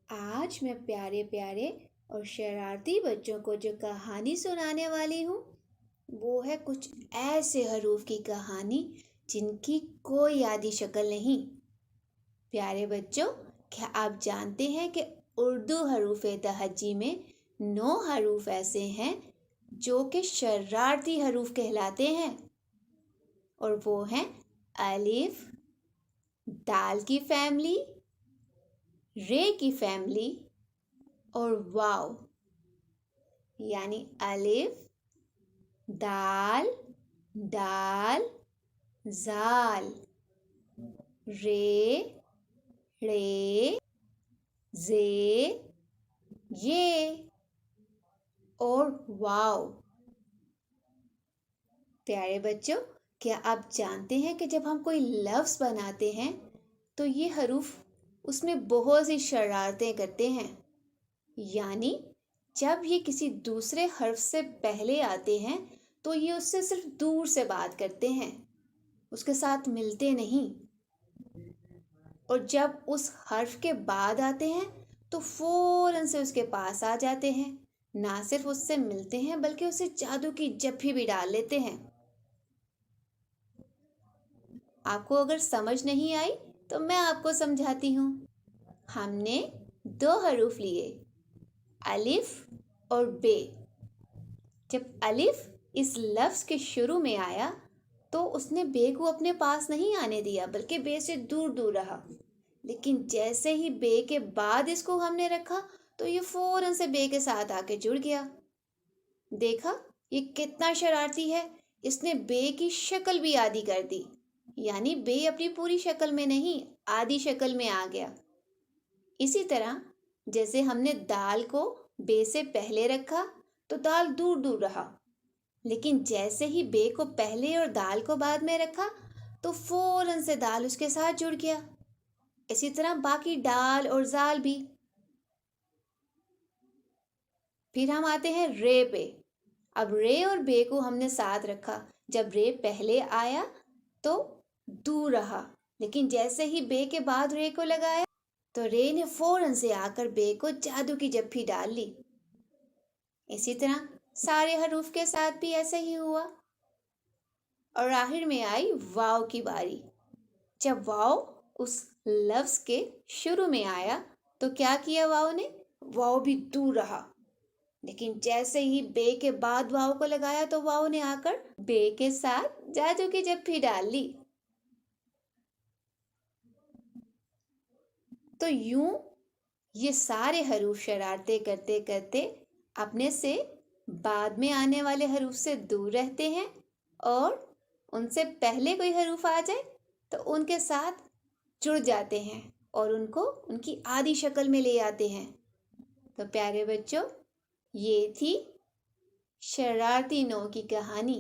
آج میں پیارے پیارے اور شرارتی بچوں کو جو کہانی سنانے والی ہوں وہ ہے کچھ ایسے حروف کی کہانی جن کی کوئی عادی شکل نہیں۔ پیارے بچوں، کیا آپ جانتے ہیں کہ اردو حروف تہجی میں 9 حروف ایسے ہیں جو کہ شرارتی حروف کہلاتے ہیں، اور وہ ہیں الف، دال کی فیملی، رے کی فیملی اور واو، یعنی الف، دال، ڈال، زال، رے، ڑے، زے، یہ اور واو۔ پیارے بچوں، کیا آپ جانتے ہیں کہ جب ہم کوئی لفظ بناتے ہیں تو یہ حروف اس میں بہت سی شرارتیں کرتے ہیں، یعنی جب یہ کسی دوسرے حرف سے پہلے آتے ہیں تو یہ اس سے صرف دور سے بات کرتے ہیں، اس کے ساتھ ملتے نہیں، اور جب اس حرف کے بعد آتے ہیں تو فوراً سے اس کے پاس آ جاتے ہیں، نہ صرف اس سے ملتے ہیں بلکہ اسے جادو کی جپھی بھی ڈال لیتے ہیں۔ آپ کو اگر سمجھ نہیں آئی تو میں آپ کو سمجھاتی ہوں۔ ہم نے 2 حروف لیے، الف اور بے۔ جب الف اس لفظ کے شروع میں آیا تو اس نے بے کو اپنے پاس نہیں آنے دیا بلکہ بے سے دور دور رہا، لیکن جیسے ہی بے کے بعد اس کو ہم نے رکھا تو یہ فوراً سے بے کے ساتھ آ کے جڑ گیا۔ دیکھا یہ کتنا شرارتی ہے، اس نے بے کی شکل بھی آدھی کر دی، یعنی بے اپنی پوری شکل میں نہیں آدھی شکل میں آ گیا۔ اسی طرح جیسے ہم نے دال کو بے سے پہلے رکھا تو دال دور دور رہا، لیکن جیسے ہی بے کو پہلے اور دال کو بعد میں رکھا تو فوراً سے دال اس کے ساتھ جڑ گیا۔ اسی طرح باقی ڈال اور زال بھی۔ پھر ہم آتے ہیں رے پہ۔ اب رے اور بے کو ہم نے ساتھ رکھا، جب رے پہلے آیا تو دور رہا، لیکن جیسے ہی بے کے بعد رے کو لگایا تو رے نے فوراً سے آ کر بے کو جادو کی جپھی ڈال لی۔ اسی طرح سارے حروف کے ساتھ بھی ایسا ہی ہوا، اور آخر میں آئی واو کی باری۔ جب واو اس لفظ کے شروع میں آیا تو کیا کیا واو نے؟ واو بھی دور رہا، لیکن جیسے ہی بے کے بعد واو کو لگایا تو واو نے آ کر بے کے ساتھ جادو کی جپھی ڈال لی۔ تو یوں یہ سارے حروف شرارتیں کرتے کرتے اپنے سے بعد میں آنے والے حروف سے دور رہتے ہیں، اور ان سے پہلے کوئی حروف آ جائے تو ان کے ساتھ جڑ جاتے ہیں اور ان کو ان کی آدھی شکل میں لے آتے ہیں۔ تو پیارے بچوں، یہ تھی شرارتی 9 کی کہانی۔